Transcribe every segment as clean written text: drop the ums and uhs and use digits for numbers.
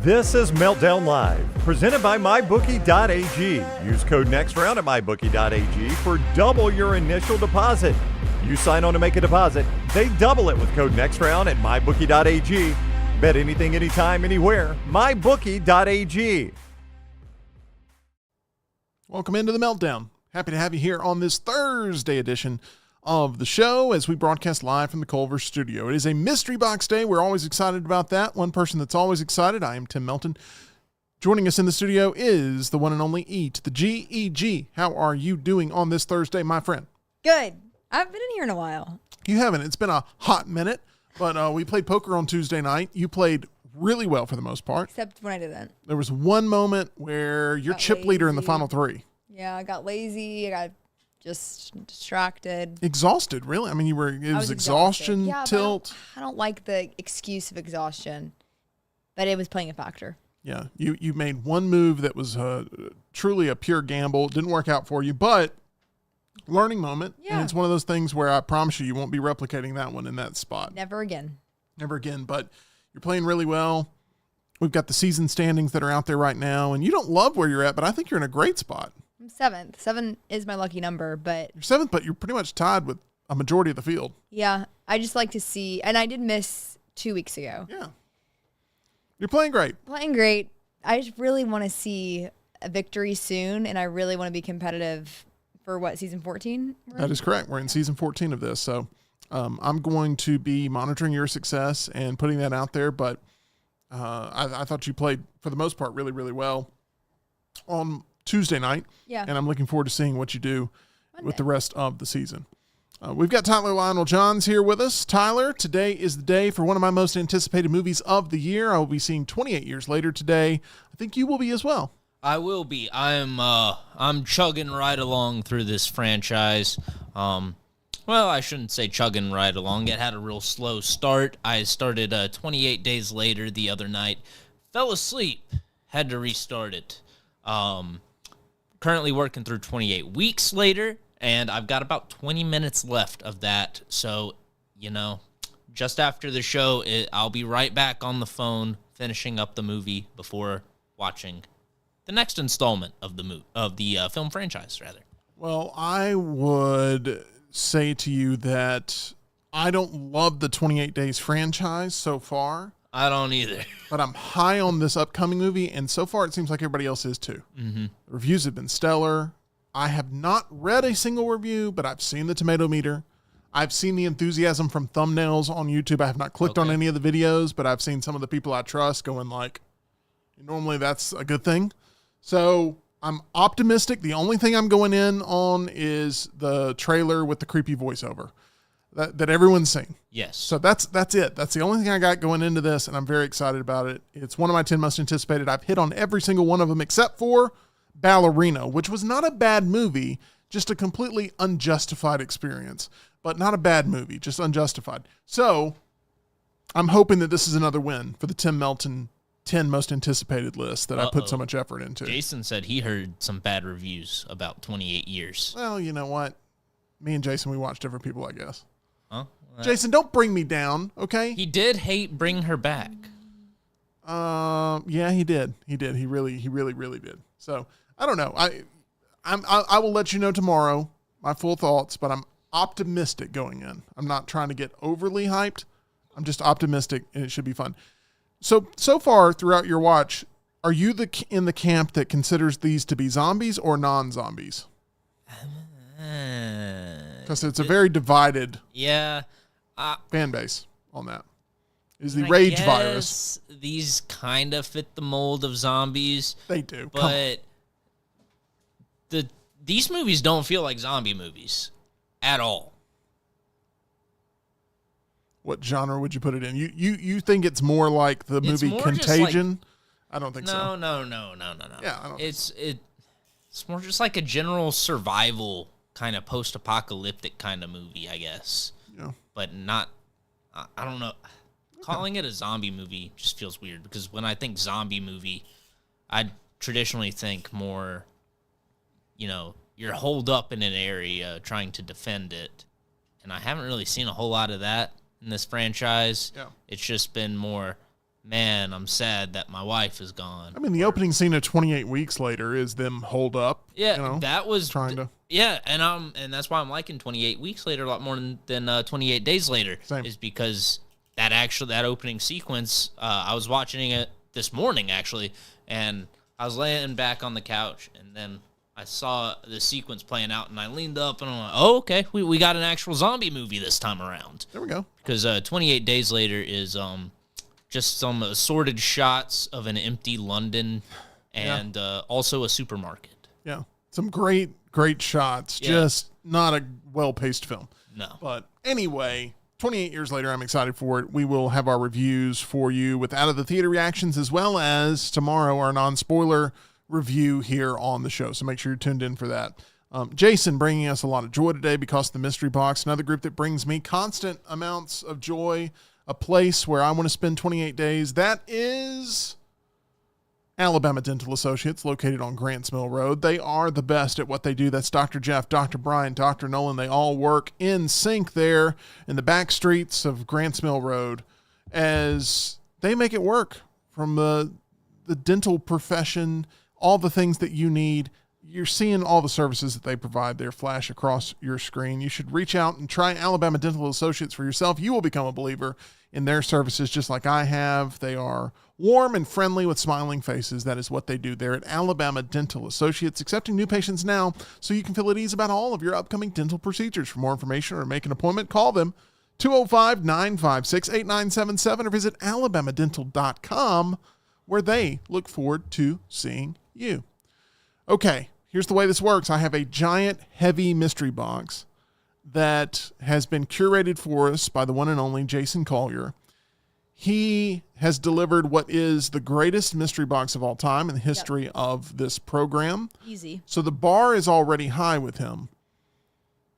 This is Meltdown Live, presented by MyBookie.ag. Use code NEXTROUND at MyBookie.ag for double your initial deposit. You sign on to make a deposit, they double it with code NEXTROUND at MyBookie.ag. Bet anything, anytime, anywhere. MyBookie.ag. Welcome into the Meltdown. Happy to have you here on this Thursday edition of the show as we broadcast live from the Culver studio. It is a mystery box day. We're always excited about that. One person that's always excited, I am Tim Melton. Joining us in the studio is the one and only E to the G-E-G. How are you doing on this Thursday, my friend? Good. I've been in here in a while. You haven't. It's been a hot minute, but we played poker on Tuesday night. You played really well for the most part. Except when I didn't. There was one moment where you're chip leader in the final three. Yeah, I got lazy. I got just distracted. Exhausted, really? I mean, it was exhaustion, yeah, tilt. I don't like the excuse of exhaustion, but it was playing a factor. Yeah, you made one move that was truly a pure gamble. It didn't work out for you, but learning moment. Yeah. And it's one of those things where I promise you won't be replicating that one in that spot. Never again. Never again, but you're playing really well. We've got the season standings that are out there right now, and you don't love where you're at, but I think you're in a great spot. I'm 7th. 7 is my lucky number, but... You're 7th, but you're pretty much tied with a majority of the field. Yeah, I just like to see... And I did miss 2 weeks ago. Yeah. You're playing great. Playing great. I just really want to see a victory soon, and I really want to be competitive for, what, season 14? That is correct. We're in season 14 of this, so I'm going to be monitoring your success and putting that out there, but I thought you played, for the most part, really, really well on Tuesday night. Yeah. And I'm looking forward to seeing what you do with the rest of the season. We've got Tyler Lionel Johns here with us. Tyler, today is the day for one of my most anticipated movies of the year. I will be seeing 28 years later today. I think you will be as well. I will be. I'm chugging right along through this franchise. Well, I shouldn't say chugging right along. It had a real slow start. I started 28 days later the other night. Fell asleep. Had to restart it. Currently working through 28 weeks later, and I've got about 20 minutes left of that. So, just after the show, I'll be right back on the phone finishing up the movie before watching the next installment of the film franchise, rather. Well, I would say to you that I don't love the 28 Days franchise so far. I don't either. But I'm high on this upcoming movie, and so far it seems like everybody else is too. Mm-hmm. The reviews have been stellar. I have not read a single review, but I've seen the tomato meter. I've seen the enthusiasm from thumbnails on YouTube. I have not clicked on any of the videos, but I've seen some of the people I trust going like, normally that's a good thing. So I'm optimistic. The only thing I'm going in on is the trailer with the creepy voiceover that everyone's seen. Yes. So that's it. That's the only thing I got going into this, and I'm very excited about it. It's one of my 10 most anticipated. I've hit on every single one of them except for Ballerina, which was not a bad movie, just a completely unjustified experience. But not a bad movie, just unjustified. So I'm hoping that this is another win for the Tim Melton 10 most anticipated list that I put so much effort into. Jason said he heard some bad reviews about 28 years. Well, you know what? Me and Jason, we watch different people, I guess. Huh? Jason, don't bring me down, okay? He did hate Bring Her Back. Yeah, he did. He did. He really did. So I don't know. I will let you know tomorrow my full thoughts, but I'm optimistic going in. I'm not trying to get overly hyped. I'm just optimistic, and it should be fun. So far throughout your watch, are you in the camp that considers these to be zombies or non-zombies? Because it's a very divided fan base on that. Is the rage virus. These kind of fit the mold of zombies. They do. But these movies don't feel like zombie movies at all. What genre would you put it in? You think it's more like the movie Contagion? I don't think so. No. Yeah, I don't. It's more just like a general survival kind of post-apocalyptic kind of movie, I guess. Yeah. But not. I don't know. Calling it a zombie movie just feels weird because when I think zombie movie, I traditionally think more, you're holed up in an area trying to defend it. And I haven't really seen a whole lot of that in this franchise. Yeah. It's just been more, man, I'm sad that my wife is gone. I mean, the opening scene of 28 Weeks Later is them holed up. Yeah, you know, that was trying to. Yeah, and that's why I'm liking 28 Weeks Later a lot more than 28 Days Later. Same. Is because that opening sequence. I was watching it this morning actually, and I was laying back on the couch, and then I saw the sequence playing out, and I leaned up, and I'm like, oh, okay, we got an actual zombie movie this time around. There we go. Because 28 Days Later is just some assorted shots of an empty London and also a supermarket. Yeah. Some great shots. Yeah. Just not a well-paced film. No. But anyway, 28 years later, I'm excited for it. We will have our reviews for you with out of the theater reactions, as well as tomorrow our non-spoiler review here on the show. So make sure you're tuned in for that. Jason bringing us a lot of joy today because of the Mystery Box, another group that brings me constant amounts of joy, a place where I want to spend 28 days. That is Alabama Dental Associates, located on Grants Mill Road. They are the best at what they do. That's Dr. Jeff, Dr. Brian, Dr. Nolan. They all work in sync there in the back streets of Grants Mill Road as they make it work from the dental profession, all the things that you need. You're seeing all the services that they provide there flash across your screen. You should reach out and try Alabama Dental Associates for yourself. You will become a believer in their services just like I have. They are warm and friendly with smiling faces. That is what they do there at Alabama Dental Associates, accepting new patients now so you can feel at ease about all of your upcoming dental procedures. For more information or make an appointment, call them 205-956-8977 or visit alabamadental.com, where they look forward to seeing you. Okay, here's the way this works. I have a giant, heavy mystery box that has been curated for us by the one and only Jason Collier. He has delivered what is the greatest mystery box of all time in the history of this program. Easy. So the bar is already high with him.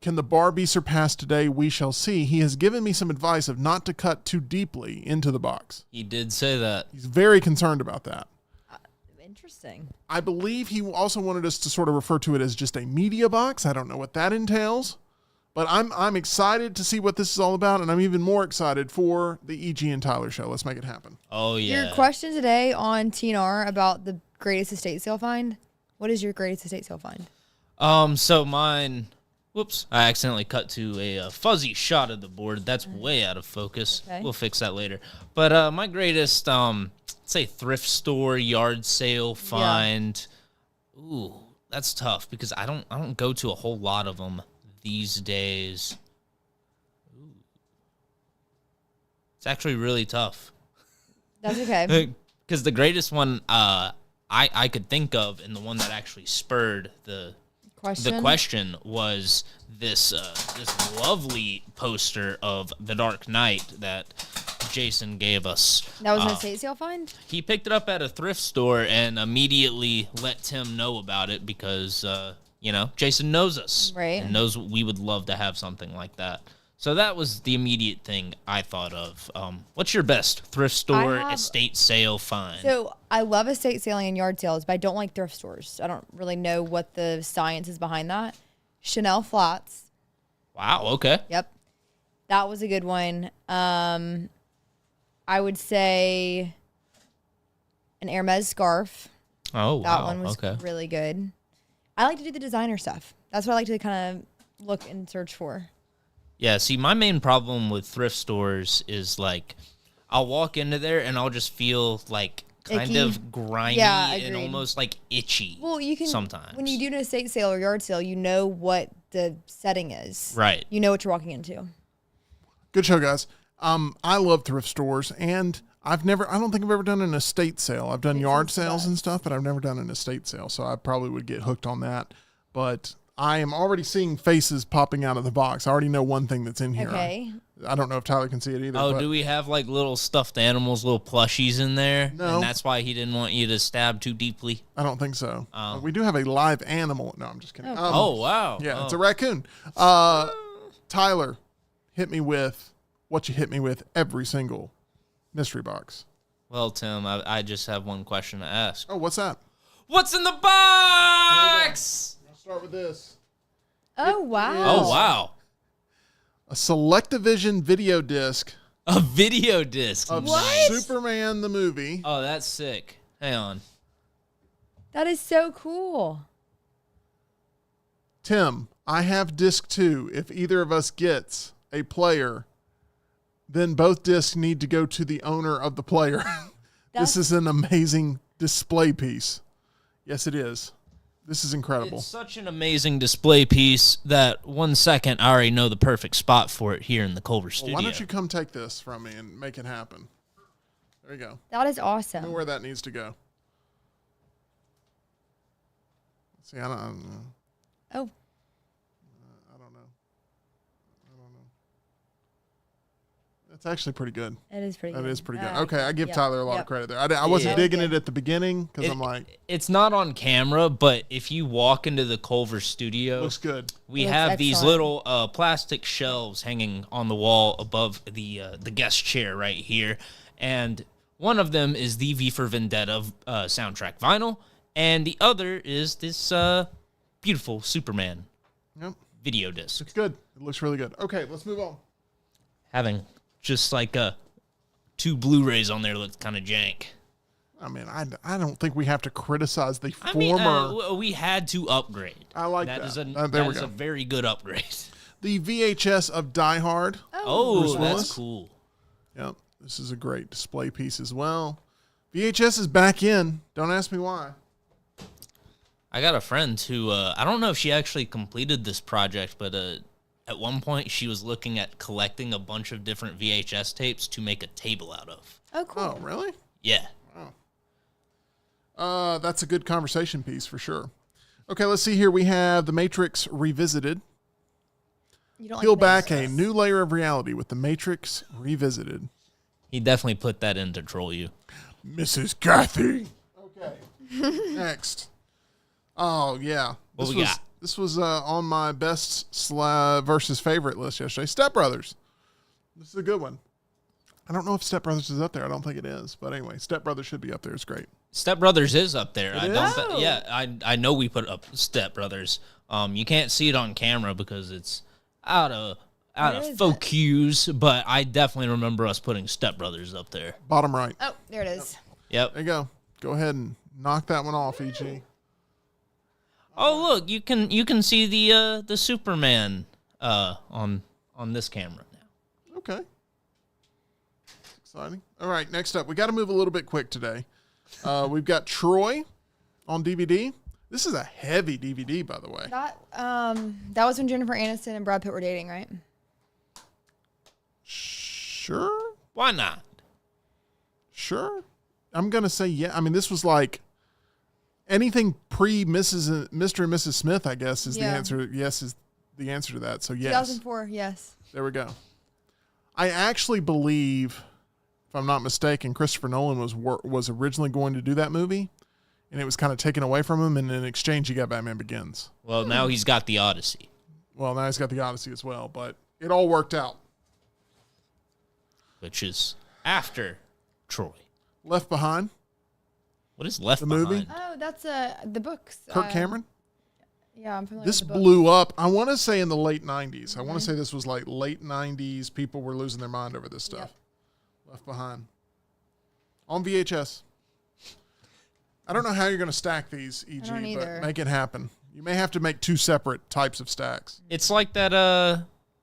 Can the bar be surpassed today? We shall see. He has given me some advice of not to cut too deeply into the box. He did say that. He's very concerned about that. Interesting. I believe he also wanted us to sort of refer to it as just a media box. I don't know what that entails, but I'm excited to see what this is all about, and I'm even more excited for the E.G. and Tyler show. Let's make it happen. Oh, yeah. Your question today on TNR about the greatest estate sale find. What is your greatest estate sale find? So mine, whoops, I accidentally cut to a fuzzy shot of the board. That's way out of focus. Okay. We'll fix that later. But my greatest, say thrift store, yard sale find. Yeah. Ooh, that's tough because I don't go to a whole lot of them these days. Ooh. It's actually really tough. That's okay. Because the greatest one I could think of, and the one that actually spurred the question was this lovely poster of The Dark Knight that Jason gave us. That was an estate sale find? He picked it up at a thrift store and immediately let Tim know about it because, Jason knows us. Right. And knows we would love to have something like that. So that was the immediate thing I thought of. What's your best thrift store estate sale find? So I love estate selling and yard sales, but I don't like thrift stores. I don't really know what the science is behind that. Chanel flats. Wow, okay. Yep. That was a good one. I would say an Hermes scarf. Oh, wow. That one was really good. I like to do the designer stuff. That's what I like to kind of look and search for. Yeah, see, my main problem with thrift stores is, like, I'll walk into there and I'll just feel, like, kind Icky. of grimy and almost, like, itchy. Well, you can sometimes. When you do an estate sale or yard sale, you know what the setting is. Right. You know what you're walking into. Good show, guys. I love thrift stores, and I don't think I've ever done an estate sale. I've done yard sales and stuff, but I've never done an estate sale, so I probably would get hooked on that. But I am already seeing faces popping out of the box. I already know one thing that's in here. Okay. I don't know if Tyler can see it either. Oh, do we have, like, little stuffed animals, little plushies in there? No. And that's why he didn't want you to stab too deeply? I don't think so. Oh. We do have a live animal. No, I'm just kidding. Oh, wow. Yeah, it's a raccoon. Tyler, hit me with what you hit me with every single mystery box. Well, Tim, I just have one question to ask. Oh, what's that? What's in the box? I'll start with this. Oh, wow. Oh, wow. A Selectavision video disc A video disc. of What? Superman the movie. Oh, that's sick. Hang on. That is so cool. Tim, I have disc 2. If either of us gets a player, then both discs need to go to the owner of the player. This is an amazing display piece. Yes, it is. This is incredible. It's such an amazing display piece that 1 second I already know the perfect spot for it here in the Culver studio. Why don't you come take this from me and make it happen? There you go. That is Tell me awesome. where that needs to go. See, I don't know. Oh, I don't know. That's actually pretty good. it is pretty That good. is pretty good. I like Okay, it. I give Yep, Tyler a lot yep. of credit there. I wasn't Yeah. digging Good. it at the beginning because I'm like, it's not on camera, but if you walk into the Culver studio, looks good. we It looks have these excellent. little plastic shelves hanging on the wall above the guest chair right here, and one of them is the V for Vendetta soundtrack vinyl, and the other is this beautiful Superman Yep, video disc. it's good. It looks really good. Okay, let's move on. Having just like 2 Blu-rays on there looks kind of jank. I mean, I don't think we have to criticize the I mean, former. we had to upgrade. I like That that. is a There that we is go. a very good upgrade. The VHS of Die Hard. Oh, Bruce that's Willis? cool. Yep, this is a great display piece as well. VHS is back in. Don't ask me why. I got a friend who I don't know if she actually completed this project, but at one point she was looking at collecting a bunch of different VHS tapes to make a table out of. Oh, cool. Oh, really? Yeah. That's a good conversation piece for sure. Okay, let's see here. We have The Matrix Revisited. You don't Peel like back Matrix. a new layer of reality with The Matrix Revisited. He definitely put that in to troll you. Mrs. Kathy. Okay. Next. Oh, yeah. What we got? This was on my best versus favorite list yesterday. Step Brothers. This is a good one. I don't know if Step Brothers is up there. I don't think it is. But anyway, Step Brothers should be up there. It's great. Step Brothers is up there. It don't is? Oh. I know we put up Step Brothers. You can't see it on camera because it's out of Where is focus, but I definitely remember us putting Step Brothers up there. Bottom right. Oh, there it is. Yep. There you go. Go ahead and knock that one off, EG. Oh, look, you can see the Superman on this camera now. Okay. Exciting. All right, next up. We got to move a little bit quick today. We've got Troy on DVD. This is a heavy DVD, by the way. That was when Jennifer Aniston and Brad Pitt were dating, right? Sure. Why not? Sure. I'm going to say yeah. I mean, this was like anything pre Mr. and Mrs. Smith, I guess, is the Yeah. answer. Yes is the answer to that. So, yes. 2004, yes. There we go. I actually believe, if I'm not mistaken, Christopher Nolan was originally going to do that movie, and it was kind of taken away from him, and in exchange, he got Batman Begins. Well, now he's got the Odyssey. Well, now he's got the Odyssey as well, but it all worked out. Which is after Troy. Left Behind, What is Left The Behind? movie? Oh, that's the books. Kirk Cameron. Yeah, I'm familiar This with the blew up, I want to say, in the late 90s. I want Mm-hmm. to say this was like late 90s. People were losing their mind over this stuff. Yep. Left Behind. On VHS. I don't know how you're going to stack these, EG, don't but either. make it happen. You may have to make 2 separate types of stacks. It's like that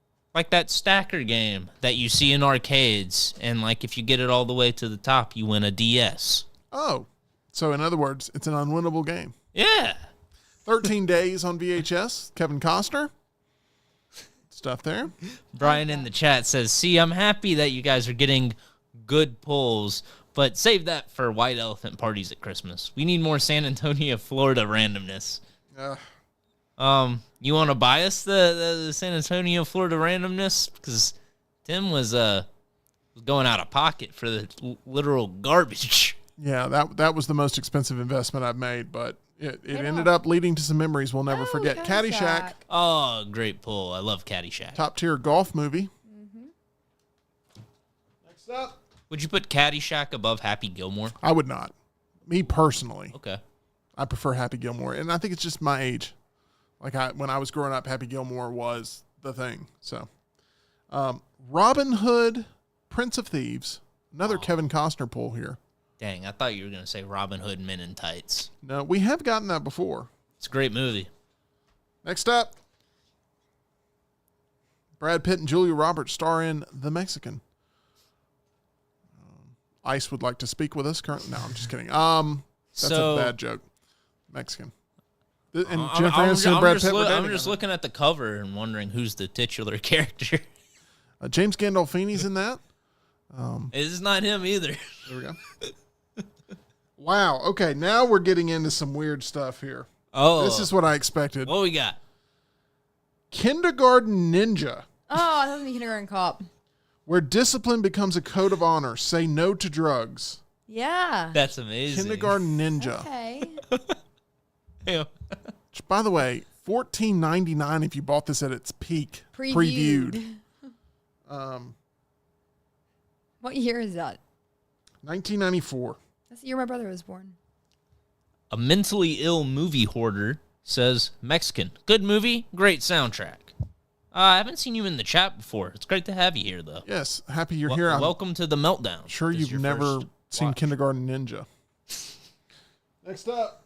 stacker game that you see in arcades, and like if you get it all the way to the top, you win a DS. Oh, so in other words, it's an unwinnable game. Yeah. 13 Days on VHS. Kevin Costner. Stuff there. Brian in the chat says, "See, I'm happy that you guys are getting good pulls, but save that for white elephant parties at Christmas. We need more San Antonio, Florida randomness." You want to buy us the San Antonio, Florida randomness? Because Tim was going out of pocket for the literal garbage. Yeah, that was the most expensive investment I've made, but it Paid ended off. up leading to some memories we'll never forget. Caddyshack, Oh, great pull. I love Caddyshack. top tier golf movie. Next up. Would you put Caddyshack above Happy Gilmore? I would not. Me personally, Okay. I prefer Happy Gilmore, and I think it's just my age. Like when I was growing up, Happy Gilmore was the thing. So, Robin Hood Prince of Thieves. Another Kevin Costner pull here. Dang, I thought you were going to say Robin Hood Men in Tights. No, we have gotten that before. It's a great movie. Next up, Brad Pitt and Julia Roberts star in The Mexican. Ice would like to speak with us currently. No, I'm just kidding. That's a bad joke. Mexican. And Jennifer Aniston and Brad Pitt were dating. I'm just looking at the cover and wondering who's the titular character. James Gandolfini's in that. It's not him either. There we go. Wow. Okay, now we're getting into some weird stuff here. Oh. This is what I expected. What we got? Kindergarten Ninja. Oh, I thought it was the Kindergarten Cop. Where discipline becomes a code of honor. Say no to drugs. Yeah. That's amazing. Kindergarten Ninja. Okay. Yeah. Which, by the way, $14.99 if you bought this at its peak. Previewed. What year is that? 1994. That's the year my brother was born. A mentally ill movie hoarder says, Mexican. Good movie, great soundtrack. I haven't seen you in the chat before. It's great to have you here, though. Yes, happy you're here. I'm Welcome to the Meltdown. sure This is you've your never first seen watch. Kindergarten Ninja. Next up,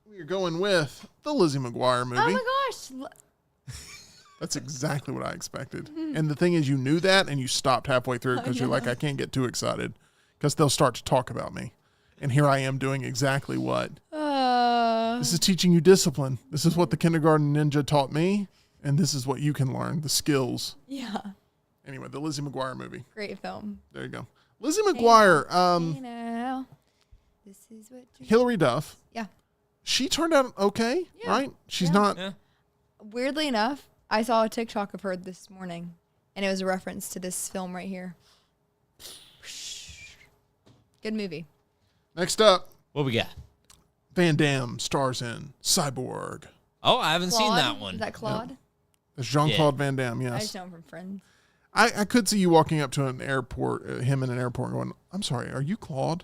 we're going with the Lizzie McGuire movie. Oh my gosh. That's exactly what I expected. And the thing is, you knew that and you stopped halfway through because you're like, I can't get too excited because they'll start to talk about me. And here I am doing exactly what? This is teaching you discipline. This is what the Kindergarten Ninja taught me. And this is what you can learn, the skills. Yeah. Anyway, the Lizzie McGuire movie. Great film. There you go. Lizzie McGuire, Hey now, this is what you Hilary Duff. Yeah. She turned out okay, Yeah. right? She's Yeah. not. Yeah. Weirdly enough, I saw a TikTok of her this morning, and it was a reference to this film right here. Good movie. Next up, What we got? Van Damme stars in Cyborg. Oh, I haven't seen Claude? that one. Is that Claude? That's Jean-Claude Van Damme, I yes. just know him from Friends. I could see you walking up to an airport, him in an airport, going, I'm sorry, are you Claude?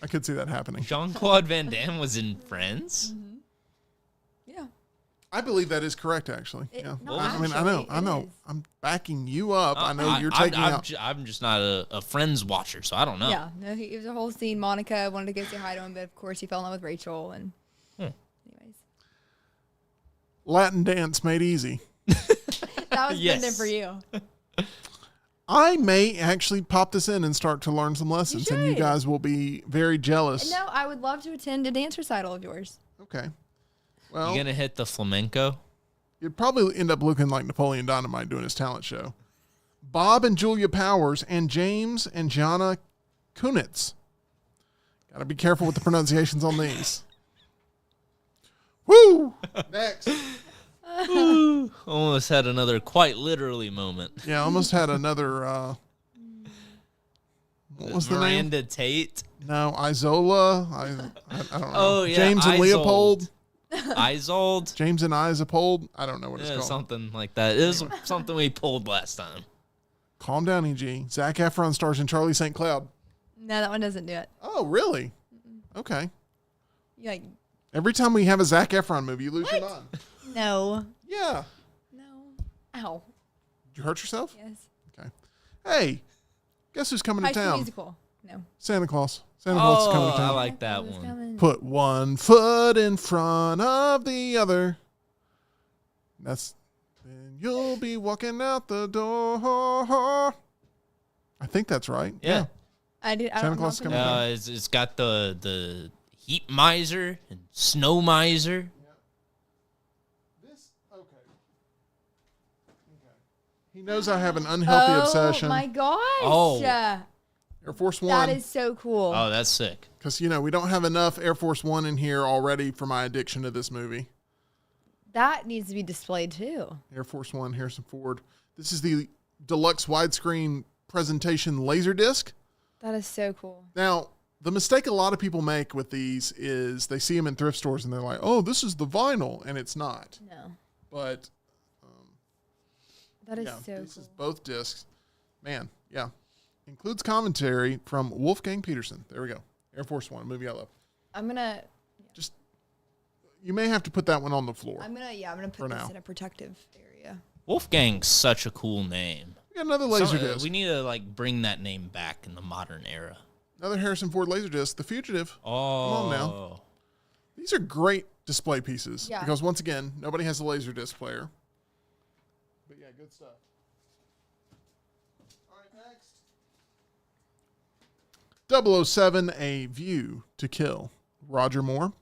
I could see that happening. Jean-Claude Van Damme was in Friends? Yeah. I believe that is correct, actually. It- Yeah. no, I mean, actually, I know. it is. I'm backing you up. I know you're taking out. I'm just not a Friends watcher, so I don't know. Yeah. No, it was a whole scene. Monica wanted to go say hi to him, but of course he fell in love with Rachel. And anyways, Latin dance made easy. that was Yes. good for you. I may actually pop this in and start to learn some lessons, and you should. guys will be very jealous. No, I would love to attend a dance recital of yours. Okay. You Well, gonna hit the flamenco? you'd probably end up looking like Napoleon Dynamite doing his talent show. Bob and Julia Powers and James and Gianna Kunitz. Got to be careful with the pronunciations on these. Woo! Next. Almost had another quite literally moment. Yeah, almost had another. What was the name? Miranda Tate. No, Isola. I don't know. Oh, yeah, James and Isolde. Leopold. Isolde. James and Isopold. I don't know what it's Yeah, called. something like that. It was something we pulled last time. Calm down, EG. Zac Efron stars in Charlie St. Cloud. No, that one doesn't do it. Oh, really? Okay. You like, Every time we have a Zac Efron movie, you lose your mind. no. Yeah. No. Ow. Did you hurt yourself? Yes. Okay. Hey, guess who's coming High to School town? Musical. No. Santa Claus. Santa Claus is coming Oh, to I town. like that Who's one. coming? Put one foot in front of the other. Then you'll be walking out the door. I think that's right. Yeah. I Santa don't Claus is know. coming. It's got the heat miser and snow miser. He knows I have an unhealthy obsession. Oh my gosh. Oh. Air Force That One. is so cool. Oh, that's sick. Because, we don't have enough Air Force One in here already for my addiction to this movie. That needs to be displayed too. Air Force One, Harrison Ford. This is the deluxe widescreen presentation Laserdisc. That is so cool. Now, the mistake a lot of people make with these is they see them in thrift stores and they're like, oh, this is the vinyl. And it's not. No. But, That is yeah, so this cool. is both discs. Man, yeah. Includes commentary from Wolfgang Peterson. There we go. Air Force One, a movie I love. I'm gonna You may have to put that one on the floor. I'm gonna For put this now. in a protective area. Wolfgang's such a cool name. We got another Laserdisc. We need to like bring that name back in the modern era. Another Harrison Ford Laserdisc, The Fugitive. Oh, come on now. These are great display pieces because once again, nobody has a Laserdisc player. But yeah, good stuff. All right, next. 007: A View to Kill. Roger Moore.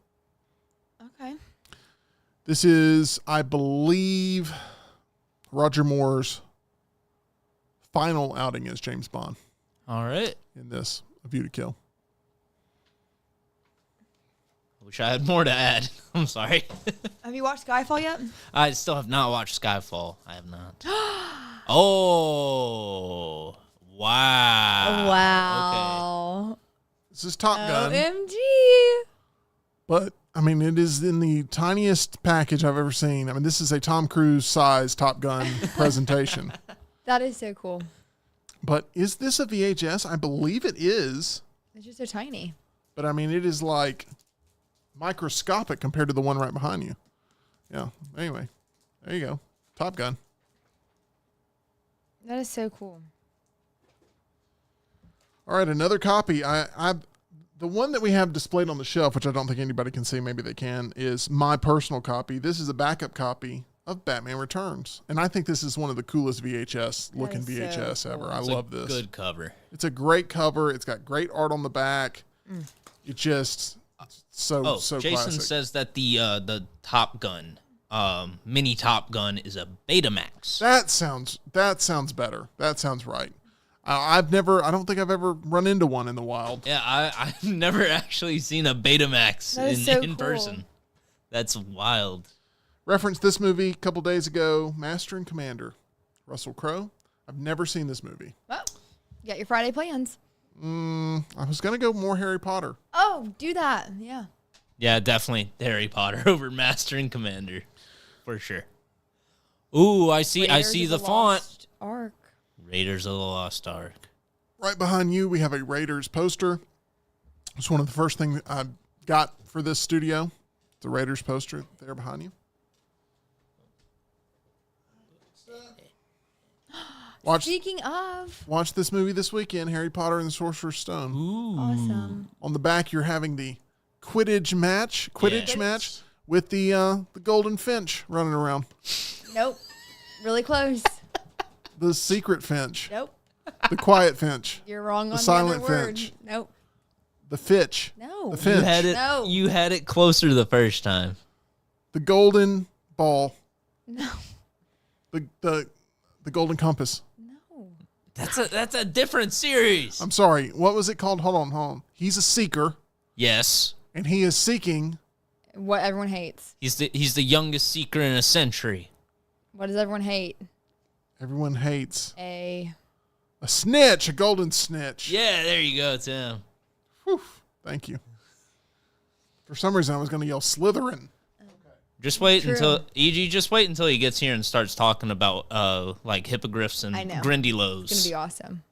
Okay. This is, I believe, Roger Moore's final outing as James Bond. All right. In this, A View to Kill. Wish I had more to add. I'm sorry. Have you watched Skyfall yet? I still have not watched Skyfall. I have not. Oh, wow. Wow. Okay. This is Top Gun. OMG. But, I mean, it is in the tiniest package I've ever seen. I mean, this is a Tom Cruise-sized Top Gun presentation. That is so cool. But is this a VHS? I believe it is. It's just so tiny. But, I mean, it is like microscopic compared to the one right behind you. Yeah. Anyway, there you go. Top Gun. That is so cool. All right, another copy. The one that we have displayed on the shelf, which I don't think anybody can see, maybe they can, is my personal copy. This is a backup copy of Batman Returns. And I think this is one of the coolest looking VHS so ever. cool. I love this. Good cover. It's a great cover. It's got great art on the back. It just so Jason classic. says that the Top Gun, mini Top Gun is a Betamax. That sounds better. That sounds right. I don't think I've ever run into one in the wild. Yeah, I've never actually seen a Betamax That is so in cool. person. That's wild. Referenced this movie a couple days ago, Master and Commander, Russell Crowe. I've never seen this movie. Well, you got your Friday plans. I was going to go more Harry Potter. Oh, do that. Yeah. Yeah, definitely Harry Potter over Master and Commander, for sure. Ooh, I see Raiders of the font. Lost Ark. Raiders of the Lost Ark. Right behind you, we have a Raiders poster. It's one of the first things I got for this studio. The Raiders poster there behind you. Speaking of. Watch this movie this weekend, Harry Potter and the Sorcerer's Stone. Ooh. Awesome. On the back, you're having the Quidditch match with the Golden Finch running around. Nope. Really close. The Secret Finch. Nope. The Quiet Finch. You're wrong on Silent the other word. Finch. Nope. The Fitch. No. The Finch. No. You had it closer the first time. The Golden Ball. No. The Golden Compass. No. That's a different series. I'm sorry. What was it called? Hold on. He's a seeker, Yes. and he is seeking. What everyone hates. He's the youngest seeker in a century. What does everyone hate? Everyone hates A snitch, a golden snitch. Yeah, there you go, Tim. Whew. Thank you. For some reason, I was going to yell Slytherin. Just wait True. until just wait until he gets here and starts talking about like hippogriffs and I know. grindylows. It's gonna be awesome.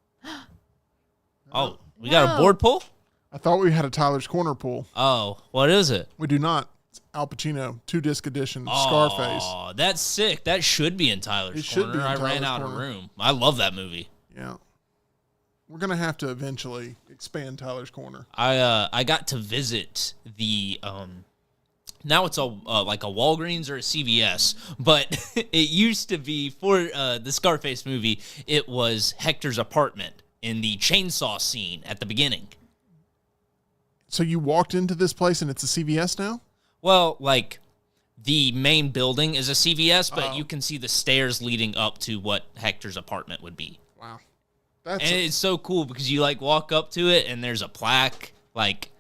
Oh, we got a board pull? I thought we had a Tyler's Corner pool. Oh, what is it? We do not. It's Al Pacino, 2-disc edition, Scarface. Oh, that's sick. That should be in Tyler's It should Corner. be in I ran Tyler's out of Corner. room. I love that movie. Yeah. We're going to have to eventually expand Tyler's Corner. I got to visit the now it's a like a Walgreens or a CVS, but it used to be for the Scarface movie. It was Hector's apartment in the chainsaw scene at the beginning. So you walked into this place and it's a CVS now? Well, like the main building is a CVS, but you can see the stairs leading up to what Hector's apartment would be. Wow. And it's so cool because you like walk up to it and there's a plaque like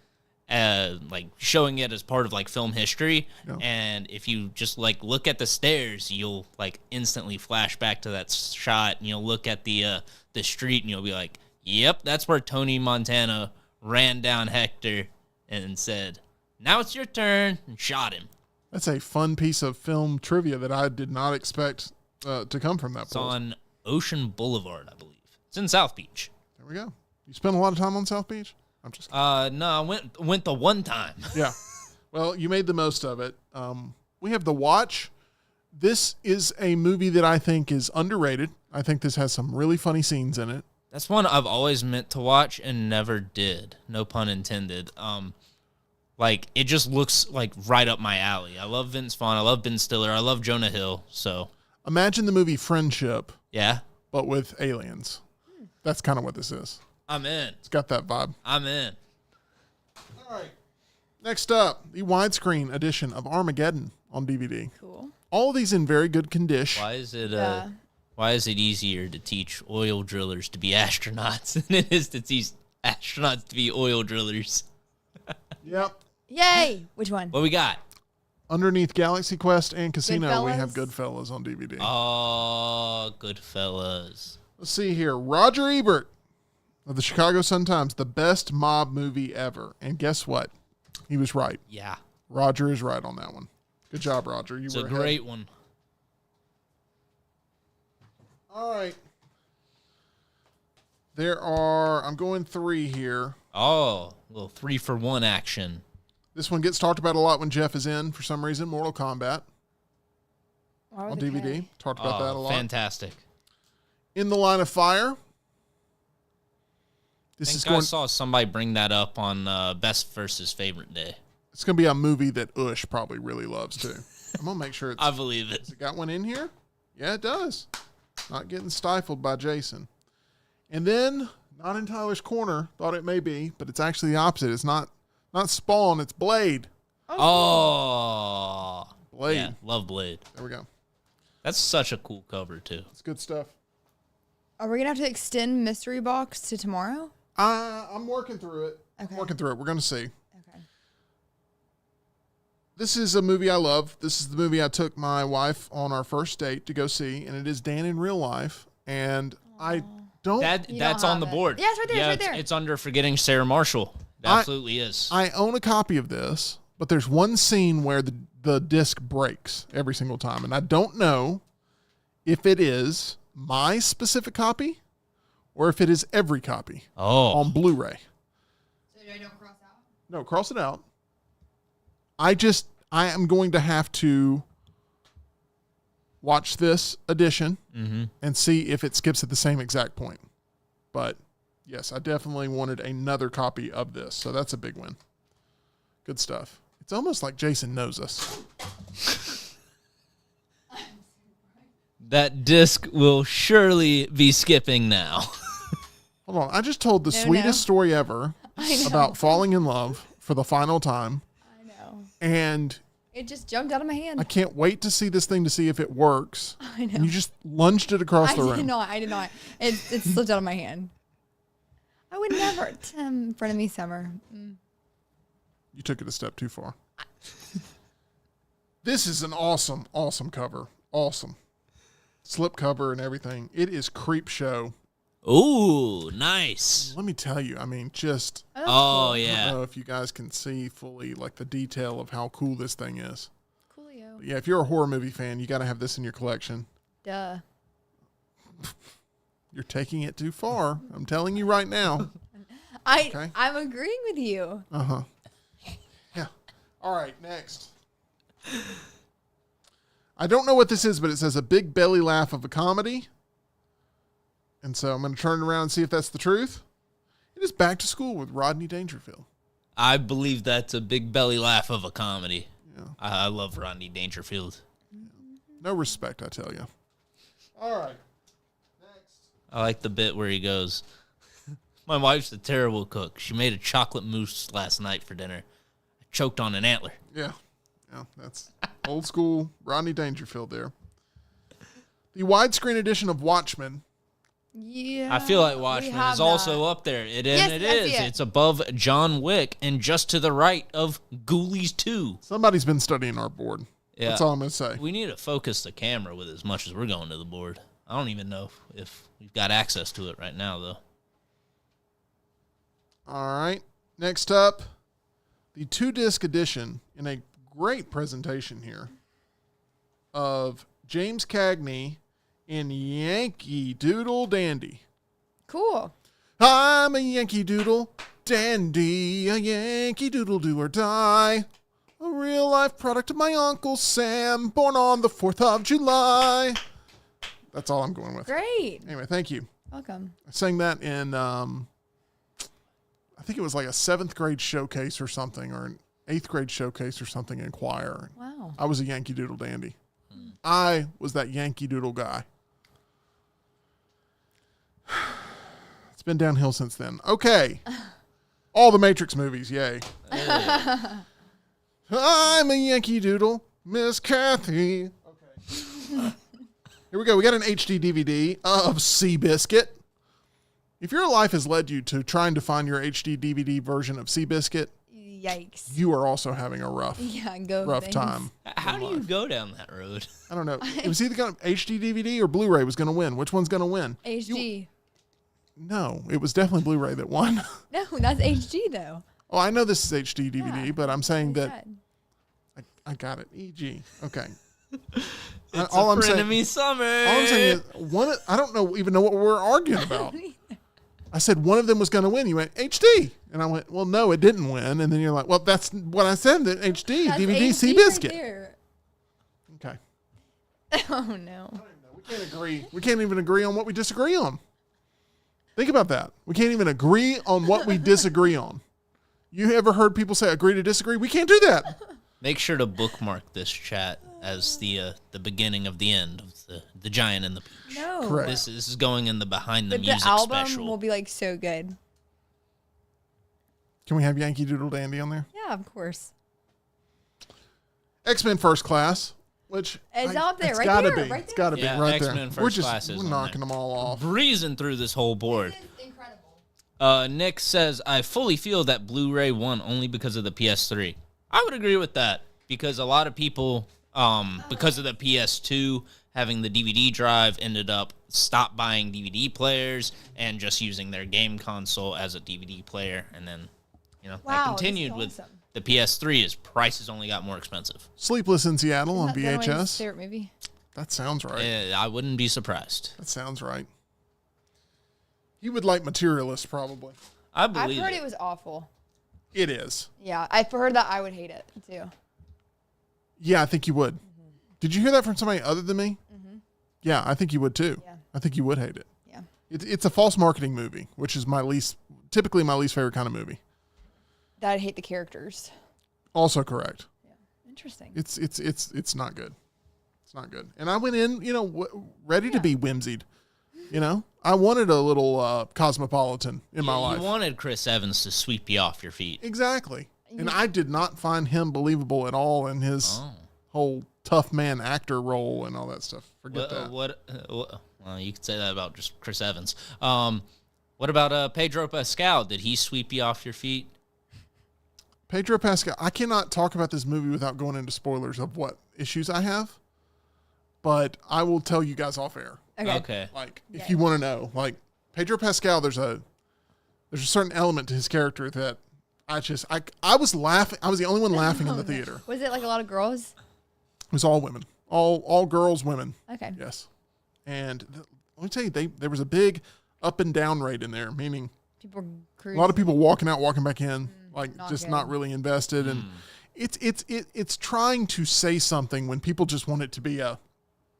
showing it as part of like film history. Yeah. And if you just like look at the stairs, you'll like instantly flash back to that shot, and you'll look at the street and you'll be like, "Yep, that's where Tony Montana ran down Hector and said, 'Now it's your turn,' and shot him." That's a fun piece of film trivia that I did not expect to come from that It's place. on Ocean Boulevard, I believe. It's in South Beach. There we go. You spend a lot of time on South Beach? I'm just kidding. No, I went the one time. Yeah. Well, you made the most of it. We have the watch This is a movie that I think is underrated. I think this has some really funny scenes in it. That's one I've always meant to watch and never did. No pun intended. Like, it just looks like right up my alley. I love Vince Vaughn. I love Ben Stiller. I love Jonah Hill. So Imagine the movie Friendship, yeah, but with aliens. That's kind of what this is. I'm in. It's got that vibe. I'm in. All right. Next up, the widescreen edition of Armageddon on DVD. Cool. All of these in very good condition. Why is it Yeah. why is it easier to teach oil drillers to be astronauts than it is to teach astronauts to be oil drillers? Yep. Yay! Which one? What we got? Underneath Galaxy Quest and Casino, we have Goodfellas? Goodfellas on DVD. Oh, Goodfellas. Let's see here. Roger Ebert of the Chicago Sun-Times, the best mob movie ever. And guess what? He was right. Yeah. Roger is right on that one. Good job, Roger. You It's were a ahead. great one. All right. I'm going 3 here. Oh, a little 3-for-1 action. This one gets talked about a lot when Jeff is in, for some reason. Mortal Kombat Why on would they DVD. care? Talked about that a lot. Fantastic. In the Line of Fire. I think I saw somebody bring that up on Best versus Favorite Day. It's going to be a movie that Ush probably really loves, too. I'm going to make sure it's... I believe it. Has it got one in here? Yeah, it does. Not getting stifled by Jason. And then, not in Tyler's Corner, thought it may be, but it's actually the opposite. It's not Spawn, it's Blade. Oh. Blade. Yeah, love Blade. There we go. That's such a cool cover, too. It's good stuff. Are we gonna have to extend Mystery Box to tomorrow? I'm working through it. Okay. I'm working through it. We're going to see. Okay. This is a movie I love. This is the movie I took my wife on our first date to go see, and it is Dan in Real Life. And I don't... That's on the have it. board. Yeah, it's right there, it's right there. It's under Forgetting Sarah Marshall. It absolutely is. I own a copy of this, but there's one scene where the disc breaks every single time. And I don't know if it is my specific copy or if it is every copy on Blu-ray. So I don't cross out? No, cross it out. I am going to have to watch this edition and see if it skips at the same exact point. But yes, I definitely wanted another copy of this. So that's a big win. Good stuff. It's almost like Jason knows us. That disc will surely be skipping now. Hold on. I just told the sweetest story ever about falling in love for the final time. I know. And It just jumped out of my hand. I can't wait to see this thing to see if it works. I know. And you just lunged it across the room. I did not. It slipped out of my hand. I would never. In front of me, Summer. You took it a step too far. This is an awesome, awesome cover. Awesome. Slip cover and everything. It is creep show. Ooh, nice. Let me tell you, I mean, just... Oh, I yeah. don't know if you guys can see fully, like, the detail of how cool this thing is. Coolio. But yeah, if you're a horror movie fan, you got to have this in your collection. Duh. You're taking it too far. I'm telling you right now. Okay. I'm agreeing with you. Uh-huh. Yeah. All right, next. I don't know what this is, but it says a big belly laugh of a comedy. And so I'm going to turn it around and see if that's the truth. It is Back to School with Rodney Dangerfield. I believe that's a big belly laugh of a comedy. Yeah. I love Rodney Dangerfield. No respect, I tell you. All right. Next. I like the bit where he goes, my wife's a terrible cook. She made a chocolate mousse last night for dinner. I choked on an antler. Yeah. Yeah, that's old school Rodney Dangerfield there. The widescreen edition of Watchmen. Yeah. I feel like we Watchmen have is also that. up there. It Yes, is. I see it. It's above John Wick and just to the right of Ghoulies 2. Somebody's been studying our board. Yeah. That's all I'm going to say. We need to focus the camera with as much as we're going to the board. I don't even know if we've got access to it right now, though. All right. Next up, the 2-disc edition in a great presentation here of James Cagney in Yankee Doodle Dandy. Cool. I'm a Yankee Doodle Dandy, a Yankee Doodle do or die. A real life product of my Uncle Sam, born on the 4th of July. That's all I'm going with. Great. Anyway, thank you. Welcome. I sang that in, I think it was like a 7th grade showcase or something, or an 8th grade showcase or something in choir. Wow. I was a Yankee Doodle dandy. I was that Yankee Doodle guy. It's been downhill since then. Okay. All the Matrix movies, yay. I'm a Yankee Doodle, Miss Kathy. Okay. Here we go. We got an HD DVD of Seabiscuit. If your life has led you to trying to find your HD DVD version of Seabiscuit, Yikes. you are also having a rough time. How do you go down that road? I don't know. It was either going to HD DVD or Blu-ray was going to win. Which one's going to win? HD. No, it was definitely Blu-ray that won. No, that's HD though. Oh, I know this is HD DVD, Yeah, but I'm saying that Sad. I got it. EG. Okay. It's all a I'm saying, frenemy summer. all I'm saying is one. I don't even know what we're arguing about. I said one of them was going to win. You went HD, and I went, well, no, it didn't win. And then you're like, well, that's what I said. That HD That's DVD HD Seabiscuit. right there. Okay. Oh no. We can't agree. We can't even agree on what we disagree on. Think about that. We can't even agree on what we disagree on. You ever heard people say agree to disagree? We can't do that. Make sure to bookmark this chat as the beginning of the end of the Giant and the Peach. No. Correct. This is going in the behind the But music the album special. will be like so good. Can we have Yankee Doodle Dandy on there? Yeah, of course. X-Men First Class, which It's out there, it's right gotta there, be. right It's there. got to be Yeah, right X-Men there. First Class is We're on knocking there. them all off. Breezing through this whole board. This is incredible. Nick says, I fully feel that Blu-ray won only because of the PS3. I would agree with that because a lot of people, because of the PS2 having the DVD drive, ended up stop buying DVD players and just using their game console as a DVD player. And then, that Wow, this is continued with awesome. the PS3 as prices only got more expensive. Sleepless in Seattle on Isn't that Dylan's VHS. favorite movie? That sounds right. I wouldn't be surprised. That sounds right. You would like Materialist, probably. I I've believe heard it was awful. It is. Yeah, I've heard that I would hate it too. Yeah, I think you would. Did you hear that from somebody other than me? Yeah, I think you would too. Yeah. I think you would hate it. Yeah. It's a false marketing movie, which is typically my least favorite kind of movie. That I'd hate the characters. Also correct. Interesting. It's not good. It's not good. And I went in, ready to be whimsied. I wanted a little cosmopolitan in my life. You wanted Chris Evans to sweep you off your feet. Exactly. And I did not find him believable at all in his whole tough man actor role and all that stuff. Forget that. Well, you could say that about just Chris Evans. What about Pedro Pascal? Did he sweep you off your feet? Pedro Pascal. I cannot talk about this movie without going into spoilers of what issues I have, but I will tell you guys off air. Okay. If you want to know, Pedro Pascal, there's a certain element to his character that I was laughing. I was the only one laughing in the theater. Was it like a lot of girls? It was all women, all girls, women. Okay. Yes. And let me tell you, there was a big up and down rate in there, meaning People a lot of people walking out, walking back in, not just good. not really invested. And it's trying to say something when people just want it to be a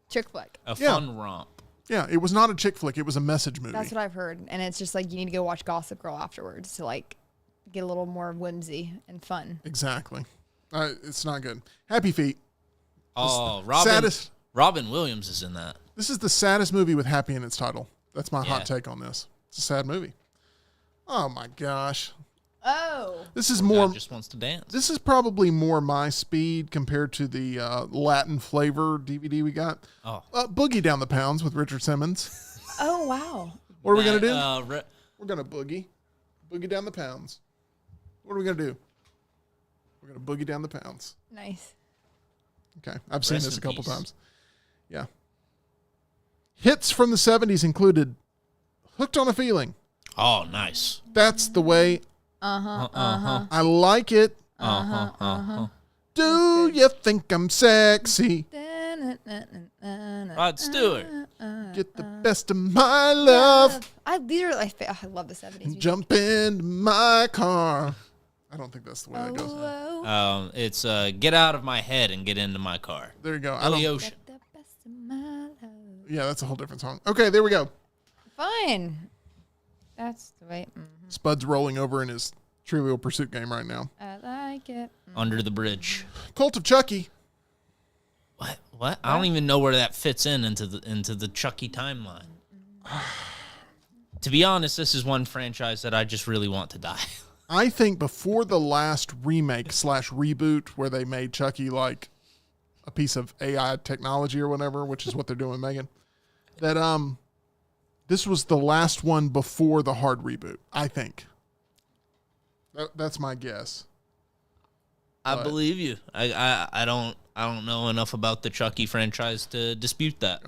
Chick flick. A fun romp. Yeah, it was not a chick flick. It was a message movie. That's what I've heard. And it's just like you need to go watch Gossip Girl afterwards to get a little more whimsy and fun. Exactly. It's not good. Happy Feet. Oh, Saddest. Robin Williams is in that. This is the saddest movie with happy in its title. That's my Yeah. hot take on this. It's a sad movie. Oh my gosh. Oh. This is God more. just wants to dance. This is probably more my speed compared to the Latin flavor DVD we got. Oh. Boogie Down the Pounds with Richard Simmons. Oh, wow. What are we going to do? do? We're going to boogie down the pounds. What are we going to do? We're going to boogie down the pounds. Nice. Okay. I've seen Rest this a in couple peace. times. Yeah. Hits from the 70s included Hooked on a Feeling. Oh, nice. That's the way I like it. Do you think I'm sexy? Rod Stewart. Get the best of my love. I love the 70s. music. Jump into my car. I don't think that's the way that goes. Oh, It's Get Out of My Head and Get Into My Car. There you go. Billy Ocean. The best of my love. Yeah, that's a whole different song. Okay, there we go. Fine. That's the way. Spud's rolling over in his Trivial Pursuit game right now. I like it. Under the Bridge. Cult of Chucky. What? I don't even know where that fits into the Chucky timeline. To be honest, this is one franchise that I just really want to die. I think before the last remake / reboot where they made Chucky like a piece of AI technology or whatever, which is what they're doing with Megan, that this was the last one before the hard reboot, I think. That's my guess. I believe you. I don't know enough about the Chucky franchise to dispute that.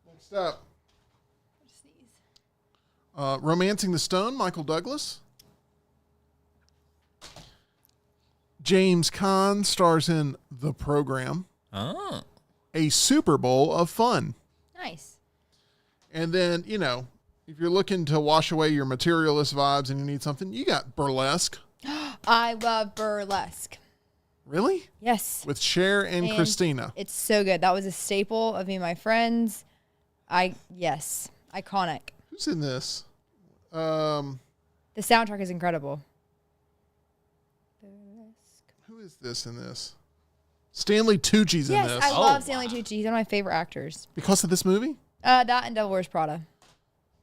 Next up. Romancing the Stone, Michael Douglas. James Caan stars in The Program. Oh. A Super Bowl of Fun. Nice. And then, if you're looking to wash away your materialist vibes and you need something, you got Burlesque. I love Burlesque. Really? Yes. With Cher and Christina. It's so good. That was a staple of me and my friends. Yes. Iconic. Who's in this? The soundtrack is incredible. Who is this in this? Stanley Tucci's in this. Yes, I love Stanley Tucci. He's one of my favorite actors. Because of this movie? That and Devil Wears Prada.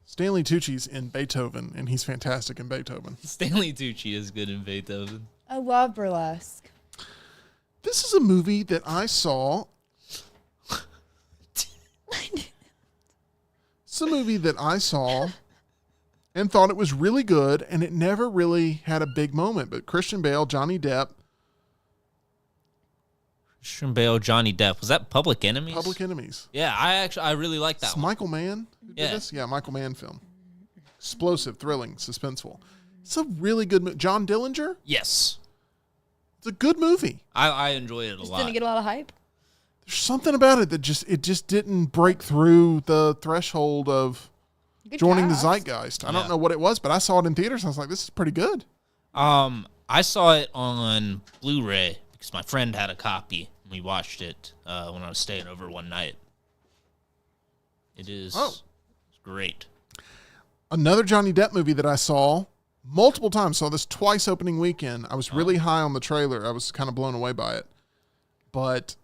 Stanley Tucci's in Beethoven, and he's fantastic in Beethoven. Stanley Tucci is good in Beethoven. I love Burlesque. This is a movie that I saw. It's a movie that I saw and thought it was really good, and it never really had a big moment. But Christian Bale, Johnny Depp. Christian Bale, Johnny Depp. Was that Public Enemies? Public Enemies. Yeah, I really like that It's one. Michael Mann who did this? Yeah, Michael Mann film. Explosive, thrilling, suspenseful. It's a really good movie. John Dillinger? Yes. It's a good movie. I enjoy it a lot. Didn't get a lot of hype. There's something about it that just didn't break through the threshold of Good joining cast. the zeitgeist. I don't Yeah. know what it was, but I saw it in theaters and I was like, this is pretty good. I saw it on Blu-ray because my friend had a copy. We watched it when I was staying over one night. It is great. Another Johnny Depp movie that I saw multiple times. Saw this twice opening weekend. I was really high on the trailer. I was kind of blown away by it. But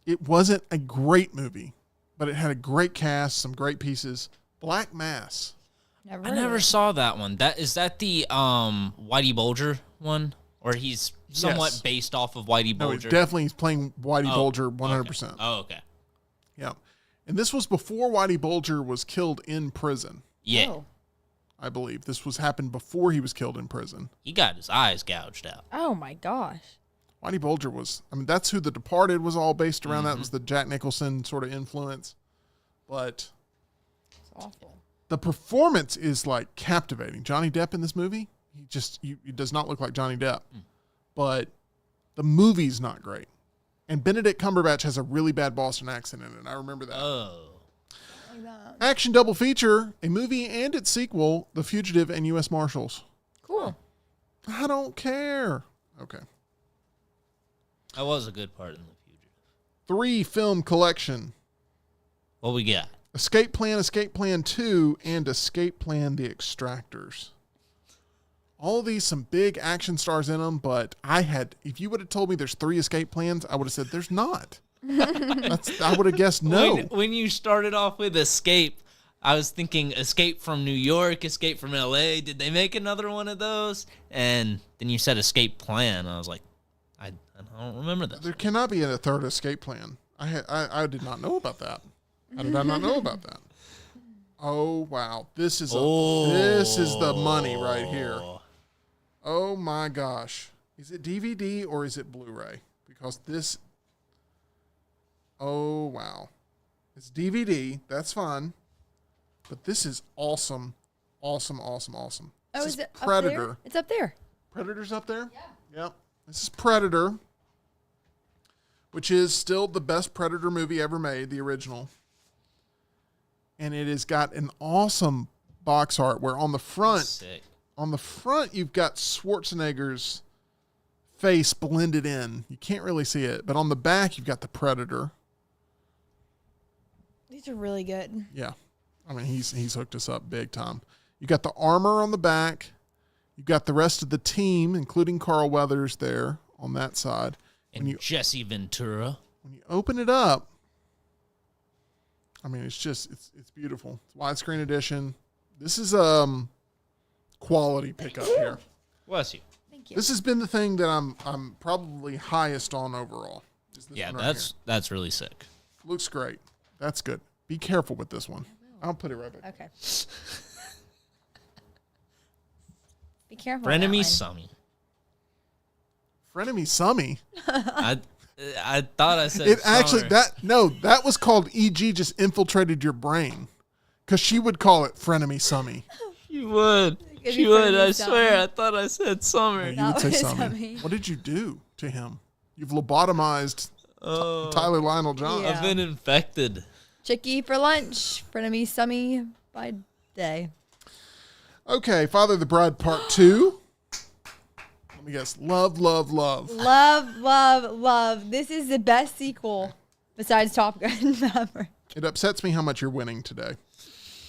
it wasn't a great movie. But it had a great cast, some great pieces. Black Mass. I never saw that one. Is that the Whitey Bulger one? Or he's somewhat based off of Whitey No, Bulger? definitely he's playing Whitey Bulger 100%. Okay. Oh, okay. Yeah. And this was before Whitey Bulger was killed in prison. Yeah. Oh. I believe. This happened before he was killed in prison. He got his eyes gouged out. Oh my gosh. Whitey Bulger that's who The Departed was all based around. That was the Jack Nicholson sort of influence. But It's awful. the performance is like captivating. Johnny Depp in this movie, he does not look like Johnny Depp. But the movie's not great. And Benedict Cumberbatch has a really bad Boston accent in it. I remember that. Oh. Action double feature, a movie and its sequel, The Fugitive and U.S. Marshals. Cool. I don't care. Okay. That was a good part in The Fugitive. 3 film collection. What we got? Escape Plan 2, and Escape Plan The Extractors. All of these, some big action stars in them, but if you would have told me there's 3 escape plans, I would have said there's not. I would have guessed no. When you started off with Escape, I was thinking Escape from New York, Escape from L.A. Did they make another one of those? And then you said Escape Plan. I was like, I don't remember this. There cannot be a 3rd escape plan. I did not know about that. How did I not know about that? Oh, wow. This is the money right here. Oh, my gosh. Is it DVD or is it Blu-ray? Because this... Oh, wow. It's DVD. That's fine. But this is awesome. Awesome, awesome, awesome. Oh, This is it Predator. Up there? It's up there. Predator's up there? Yeah. Yep. This is Predator, which is still the best Predator movie ever made, the original. And it has got an awesome box art where on the front Sick. On the front, you've got Schwarzenegger's face blended in. You can't really see it. But on the back, you've got the Predator. These are really good. Yeah. I mean, he's hooked us up big time. You got the armor on the back. You've got the rest of the team, including Carl Weathers there on that side. And Jesse Ventura. When you open it up, I mean, it's beautiful. It's widescreen edition. This is quality pickup here. Bless you. Thank you. This has been the thing that I'm probably highest on overall. Yeah, one right that's really sick. Looks great. That's good. Be careful with this one. I'll put it right back. Okay. Be careful. Frenemy Summy. Frenemy Summy. I thought I said It actually Summer. that was called EG just infiltrated your brain. Because she would call it Frenemy Summy. She would. Give She me would. Frenemy I Summy. swear. I thought I said Summer. You would say was Summy. Summy. What did you do to him? You've lobotomized Tyler Lionel John. Yeah. I've been infected. Chickie for lunch. Frenemy Summy by day. Okay, Father of the Bride Part 2. Let me guess. Love, love, love. Love, love, love. This is the best sequel besides Top Gun Maverick. It upsets me how much you're winning today.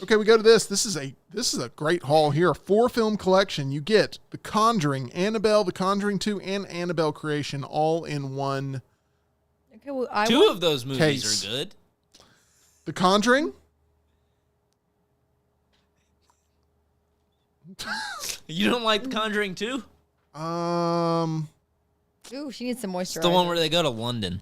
Okay, we go to this. This is a great haul here. A 4-film collection. You get The Conjuring, Annabelle, The Conjuring 2, and Annabelle Creation all in one. Okay, well, Two of those movies Case. are good. The Conjuring. You don't like The Conjuring 2? Ooh, she needs some moisturizer. It's the one where they go to London.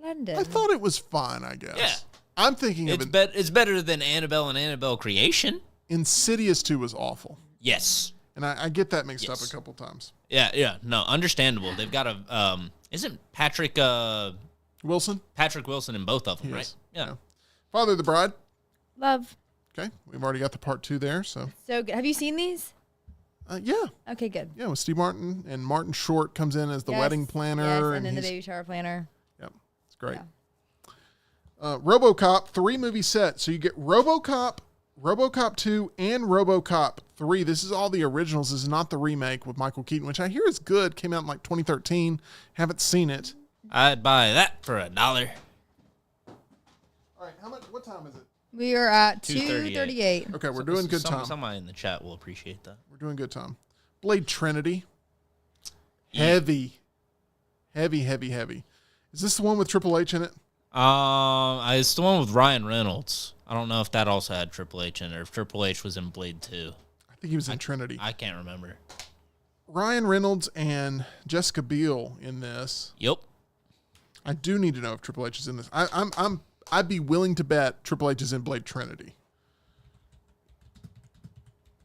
London. I thought it was fine, I guess. Yeah. I'm thinking of it. It's better than Annabelle and Annabelle Creation. Insidious 2 was awful. Yes. And I get that mixed up Yes. a couple times. Yeah. No, understandable. They've got a isn't Patrick Wilson? Wilson in both of them, He right? is. Yeah. Father of the Bride. Love. Okay, we've already got the Part 2 there, so. So good. Have you seen these? Yeah. Okay, good. Yeah, with Steve Martin, and Martin Short comes in as the Yes, wedding planner. Yes, and then the he's- baby shower planner. Yep, it's great. Yeah. RoboCop 3-movie set. So you get RoboCop, RoboCop 2, and RoboCop 3. This is all the originals. This is not the remake with Michael Keaton, which I hear is good. Came out in like 2013. Haven't seen it. I'd buy that for $1. All right, what time is it? We are at 2:38. 2:38. Okay, we're doing good time. Somebody in the chat will appreciate that. We're doing good time. Blade Trinity. Yeah. Heavy. Is this the one with Triple H in it? It's the one with Ryan Reynolds. I don't know if that also had Triple H in it or if Triple H was in Blade 2. I think he was in Trinity. I can't remember. Ryan Reynolds and Jessica Biel in this. Yep. I do need to know if Triple H is in this. I'd be willing to bet Triple H is in Blade Trinity.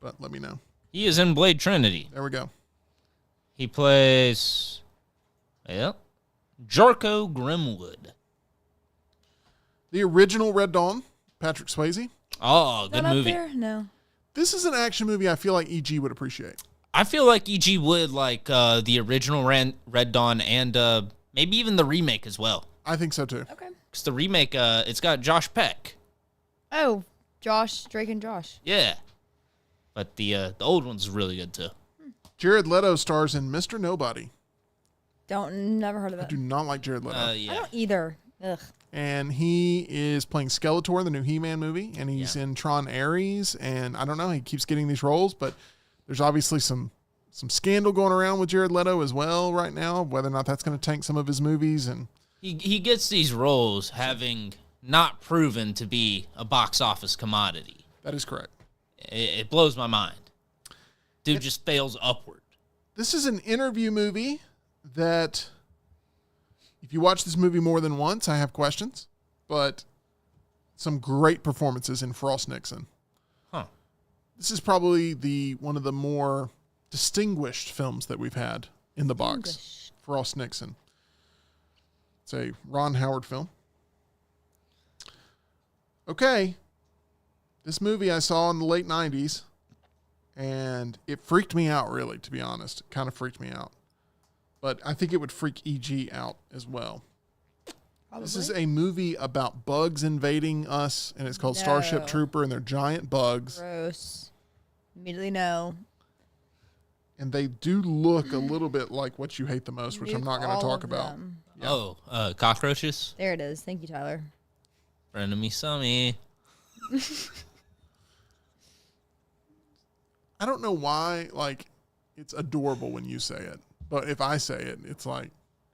But let me know. He is in Blade Trinity. There we go. He plays, Jarko Grimwood. The original Red Dawn, Patrick Swayze. Oh, good Not movie. up there? No. This is an action movie I feel like EG would appreciate. I feel like EG would like the original Red Dawn and maybe even the remake as well. I think so too. Okay. Because the remake, it's got Josh Peck. Oh, Drake and Josh. Yeah. But the old one's really good too. Jared Leto stars in Mr. Nobody. Never heard of I that. do not like Jared Leto. I Yeah. don't either. Ugh. And he is playing Skeletor in the new He-Man movie, and he's in Tron Ares, and I don't know, he keeps getting these roles, but there's obviously some scandal going around with Jared Leto as well right now, whether or not that's going to tank some of his movies. And He gets these roles having not proven to be a box office commodity. that is correct. It blows my mind. Dude just fails upward. This is an interview movie that, if you watch this movie more than once, I have questions, but some great performances in Frost Nixon. Huh. This is probably one of the more distinguished films that we've had in the box. Frost Nixon. It's a Ron Howard film. Okay. This movie I saw in the late 90s, and it freaked me out, really, to be honest. It kind of freaked me out. But I think it would freak EG out as well. Probably. This is a movie about bugs invading us, and it's called Starship No. Trooper, and they're giant bugs. Gross. Immediately no. and they do look a little bit like what you hate the most, which I'm Nuke not going to all talk of about. them. Oh, cockroaches? There it is. Thank you, Tyler. Frenemy Summy. I don't know why, like, it's adorable when you say it, but if I say it, it's like,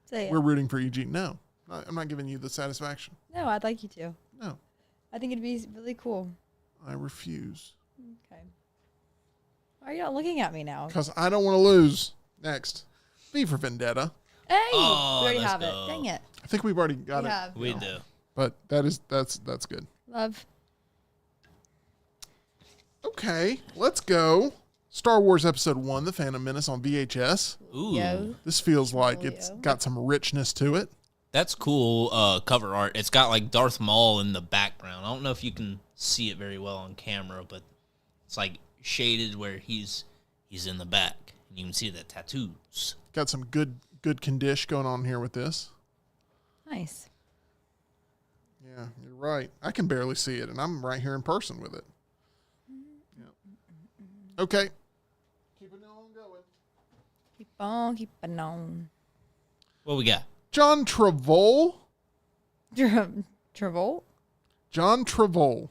Say it. we're rooting for EG. No, I'm not giving you the satisfaction. No, I'd like you to. No, I think it'd be really cool. I refuse. Okay. Why are you not looking at me now? Because I don't want to lose. Next, V for Vendetta. Hey, Oh, we already let's have go. it. Dang it. I think we've already got We it. have. We do. But that's good. Love. Okay, let's go. Star Wars Episode 1, The Phantom Menace on VHS. Ooh. Yo. This feels like Yo. it's got some richness to it. That's cool cover art. It's got like Darth Maul in the background. I don't know if you can see it very well on camera, but it's like shaded where he's in the back. And you can see the tattoos. Got some good condition going on here with this. Nice. Yeah, you're right. I can barely see it, and I'm right here in person with it. Yep. Okay. Keep it on going. Keep on on. What we got? John Travolta. Travolta? John Travolta.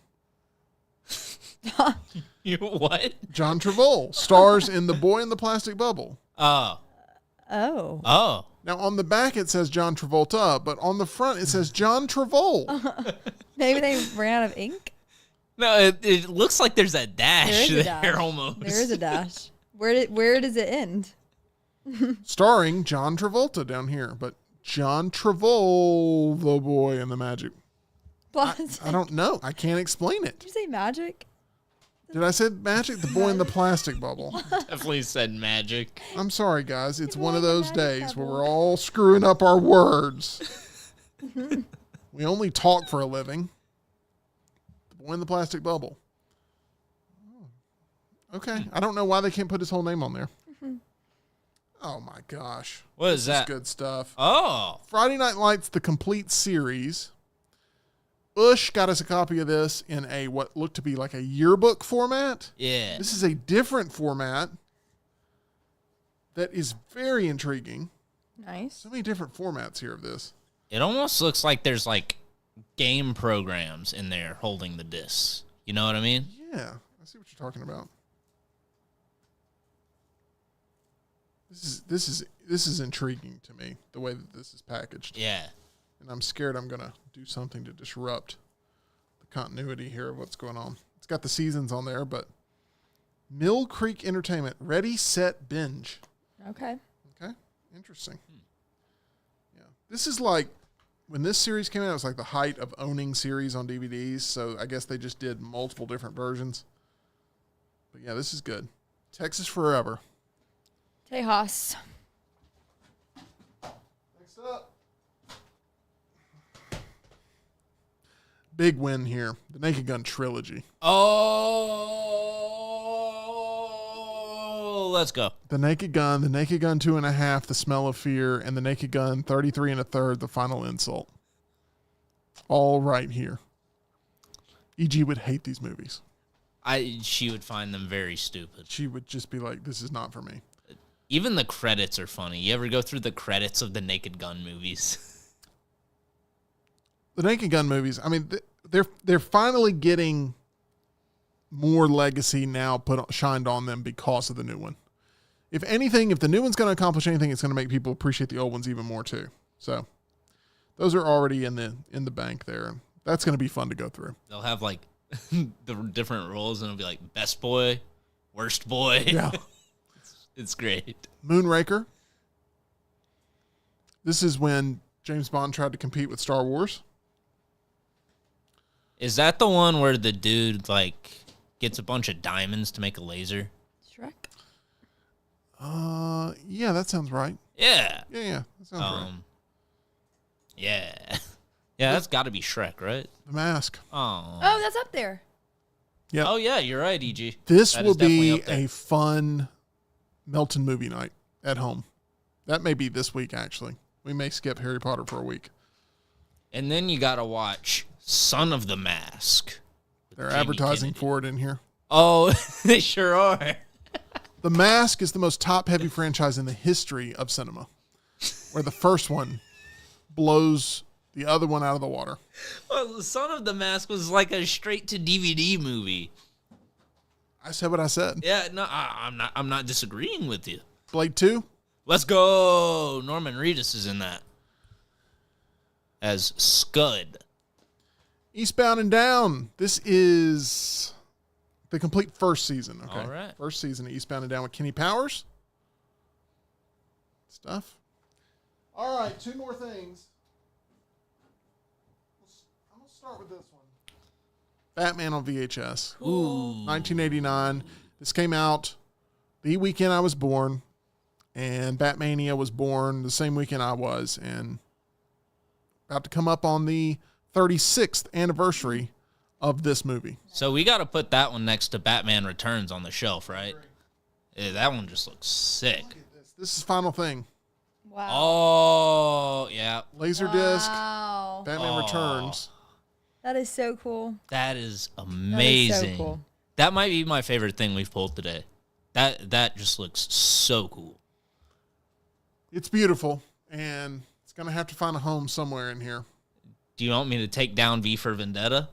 You what? John Travolta stars in The Boy in the Plastic Bubble. Oh. Oh. Now, on the back, it says John Travolta, but on the front, it says John Travolta. Maybe they ran out of ink? No, it looks like there's a dash There is a there dash. almost. There is a dash. Where does it end? Starring John Travolta down here, but John Travolta, the boy in the magic. Plastic. I don't know. I can't explain it. Did you say magic? Did I say magic? The boy in the plastic bubble. Definitely said magic. I'm sorry, guys. It's The one boy of in the those magic days where bubble. we're all screwing up our words. We only talk for a living. The boy in the plastic bubble. Okay. I don't know why they can't put his whole name on there. Oh, my gosh. What This is that? good stuff. Oh. Friday Night Lights, the complete series. Ush got us a copy of this in a what looked to be like a yearbook format. Yeah. This is a different format that is very intriguing. Nice. So many different formats here of this. It almost looks like there's like game programs in there holding the discs. You know what I mean? Yeah, I see what you're talking about. This is intriguing to me, the way that this is packaged. Yeah. And I'm scared I'm going to do something to disrupt the continuity here of what's going on. It's got the seasons on there, but Mill Creek Entertainment, Ready, Set, Binge. Okay. Okay, interesting. Yeah, this is like, when this series came out, it was like the height of owning series on DVDs, so I guess they just did multiple different versions. But yeah, this is good. Texas Forever. Tejas. Next up. Big win here. The Naked Gun trilogy. Oh, let's go. The Naked Gun 2.5, The Smell of Fear, and The Naked Gun 33 1/3, The Final Insult. All right here. EG would hate these movies. She would find them very stupid. She would just be like, this is not for me. Even the credits are funny. You ever go through the credits of the Naked Gun movies? The Naked Gun movies, I mean, they're finally getting more legacy now shined on them because of the new one. If anything, if the new one's going to accomplish anything, it's going to make people appreciate the old ones even more too. So those are already in the bank there. That's going to be fun to go through. They'll have like the different roles, and it'll be like best boy, worst boy. Yeah. It's great. Moonraker. This is when James Bond tried to compete with Star Wars. Is that the one where the dude like gets a bunch of diamonds to make a laser? Shrek. Yeah, that sounds right. Yeah. Yeah, that sounds right. Yeah. Yeah, that's got to be Shrek, right? The Mask. Oh. Oh, that's up there. Yeah. Oh yeah, you're right, EG. This That will is definitely be up there. a fun Melton movie night at home. That may be this week, actually. We may skip Harry Potter for a week. And then you got to watch Son of the Mask. They're Jamie advertising Kennedy. for it in here. Oh, they sure are. The Mask is the most top-heavy franchise in the history of cinema, where the first one blows the other one out of the water. Well, Son of the Mask was like a straight-to-DVD movie. I said what I said. Yeah, no, I'm not disagreeing with you. Blade 2? Let's go. Norman Reedus is in that as Scud. Eastbound and Down. This is the complete first season. Okay. All right. First season of Eastbound and Down with Kenny Powers. Stuff. All right, 2 more things. I'm going to start with this one. Batman on VHS. Ooh. 1989. This came out the weekend I was born, and Batmania was born the same weekend I was, and about to come up on the 36th anniversary of this movie. So we got to put that one next to Batman Returns on the shelf, right? Yeah, that one just looks sick. This is Final Thing. Wow. Oh, yeah. Laserdisc, Wow. Batman Returns. That is so cool. That is That amazing. is so cool. That might be my favorite thing we've pulled today. That just looks so cool. It's beautiful, and it's going to have to find a home somewhere in here. Do you want me to take down V for Vendetta?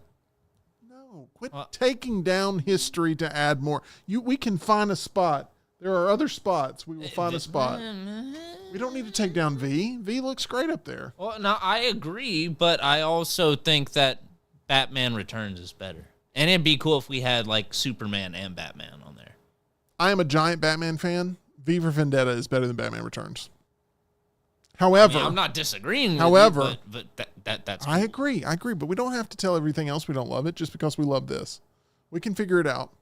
No, quit taking down history to add more. We can find a spot. There are other spots. We will find a spot. We don't need to take down V. V looks great up there. Well, no, I agree, but I also think that Batman Returns is better. And it'd be cool if we had, like, Superman and Batman on there. I am a giant Batman fan. V for Vendetta is better than Batman Returns. However, I'm not disagreeing with however, you, but that's cool. I agree, but we don't have to tell everything else we don't love it just because we love this. We can figure it out.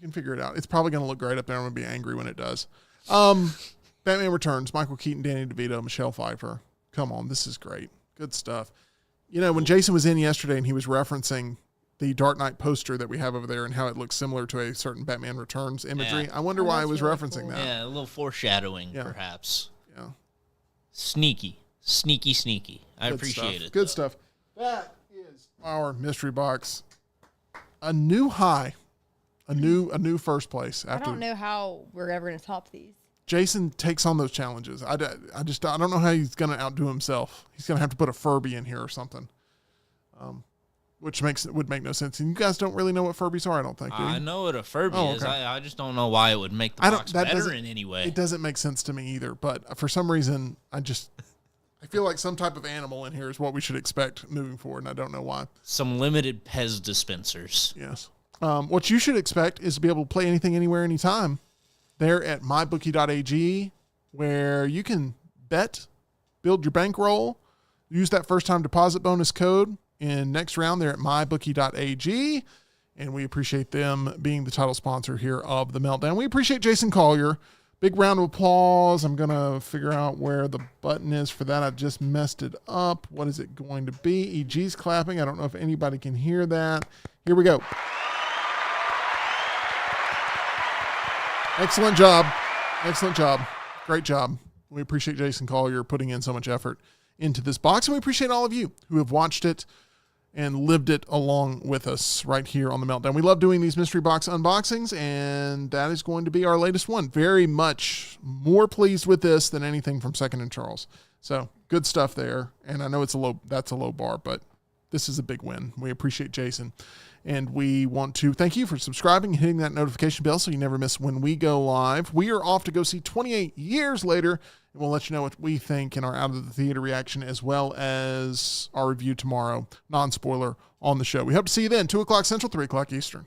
It's probably going to look great up there. I'm going to be angry when it does. Batman Returns, Michael Keaton, Danny DeVito, Michelle Pfeiffer. Come on, this is great. Good stuff. You know, when Jason was in yesterday and he was referencing the Dark Knight poster that we have over there and how it looks similar to a certain Batman Returns imagery, Yeah. I wonder why I that's was really referencing cool. that. Yeah, a little foreshadowing, Yeah. perhaps. Yeah. Sneaky. I Good appreciate stuff. it. Good though. stuff. That is our mystery box. A new high. A new first place. I After don't know how we're ever going to top these. Jason takes on those challenges. I don't know how he's going to outdo himself. He's going to have to put a Furby in here or something, which would make no sense. And you guys don't really know what Furbies are, I don't think. Do you? I know what a Furby Oh, is. okay. I just don't know why it would make the box better in any way. It doesn't make sense to me either. But for some reason, I feel like some type of animal in here is what we should expect moving forward, and I don't know why. Some limited Pez dispensers. Yes. What you should expect is to be able to play anything, anywhere, anytime. There at mybookie.ag, where you can bet, build your bankroll, use that first-time deposit bonus code in next round there at mybookie.ag. And we appreciate them being the title sponsor here of The Meltdown. We appreciate Jason Collier. Big round of applause. I'm going to figure out where the button is for that. I just messed it up. What is it going to be? EG's clapping. I don't know if anybody can hear that. Here we go. Excellent job. Great job. We appreciate Jason Collier putting in so much effort into this box. And we appreciate all of you who have watched it and lived it along with us right here on The Meltdown. We love doing these mystery box unboxings, and that is going to be our latest one. Very much more pleased with this than anything from Second and Charles. So good stuff there. And I know that's a low bar, but this is a big win. We appreciate Jason. And we want to thank you for subscribing and hitting that notification bell so you never miss when we go live. We are off to go see 28 Years Later, and we'll let you know what we think in our Out of the Theater reaction, as well as our review tomorrow, non-spoiler, on the show. We hope to see you then, 2 o'clock Central, 3 o'clock Eastern.